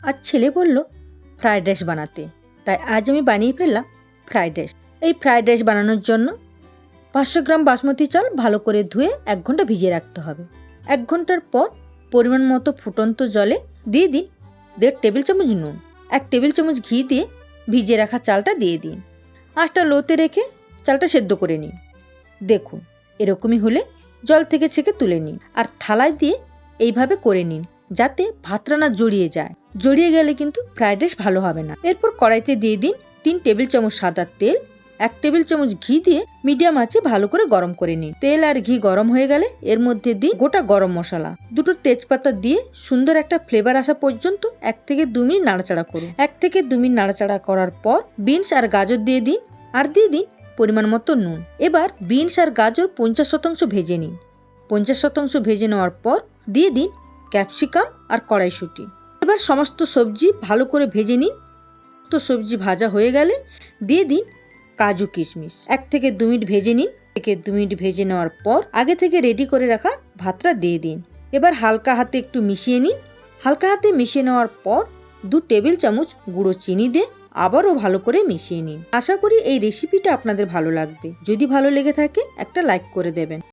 আর ছেলে বলল fried rice বানাতে। তাই আজ আমি বানিয়ে ফেললাম ফ্রাইড রাইস। এই ফ্রাইড রাইস বানানোর জন্য 500 গ্রাম বাসমতি চাল ভালো করে ধুয়ে 1 ঘন্টা ভিজিয়ে রাখতে হবে। 1 ঘন্টার পর পরিমাণ মতো ফুটন্ত জলে দিয়ে দিন 1.5 টেবিল চামচ নুন, 1 টেবিল চামচ ঘি দিয়ে ভিজিয়ে রাখা চালটা দিয়ে দিন। আঁচটা লোতে রেখে চালটা সেদ্ধ করে নিন। দেখুন এরকমই হলে জল থেকে ছেঁকে তুলে নিন আর থালায় দিয়ে এইভাবে করে নিন যাতে ভাতটা না জড়িয়ে যায়। জড়িয়ে গেলে কিন্তু ফ্রাইড রাইস ভালো হবে না। এরপর কড়াইতে দিয়ে দিন 3 টেবিল চামচ সাদা তেল, 1 টেবিল চামচ ঘি দিয়ে মিডিয়াম আঁচে ভালো করে গরম করে নিন। তেল আর ঘি গরম হয়ে গেলে এর মধ্যে দিন গোটা গরম মশলা, 2টো তেজপাতা দিয়ে সুন্দর একটা ফ্লেভার আসা পর্যন্ত 1 থেকে 2 মিনিট নাড়াচাড়া করুন। 1 থেকে 2 মিনিট নাড়াচাড়া করার পর বিনস আর গাজর দিয়ে দিন আর দিয়ে দিন পরিমাণ মতো নুন। এবার বিনস আর গাজর 50% ভেজে নিন। 50% ভেজে নেওয়ার পর দিয়ে দিন ক্যাপসিকাম আর কড়াইশুঁটি। এবার সমস্ত সবজি ভালো করে ভেজে নিন। তো সবজি ভাজা হয়ে গেলে দিয়ে দিন কাজু কিশমিশ। 1 থেকে 2 মিনিট ভেজে নিন। 1 থেকে 2 মিনিট ভেজে নেওয়ার পর আগে থেকে রেডি করে রাখা ভাতটা দিয়ে দিন। এবার হালকা হাতে একটু মিশিয়ে নিন। হালকা হাতে মিশিয়ে নেওয়ার পর 2 টেবিল চামচ গুঁড়ো চিনি দিয়ে আবারও ভালো করে মিশিয়ে নিন। আশা করি এই রেসিপিটা আপনাদের ভালো লাগবে। যদি ভালো লেগে থাকে একটা লাইক করে দেবেন।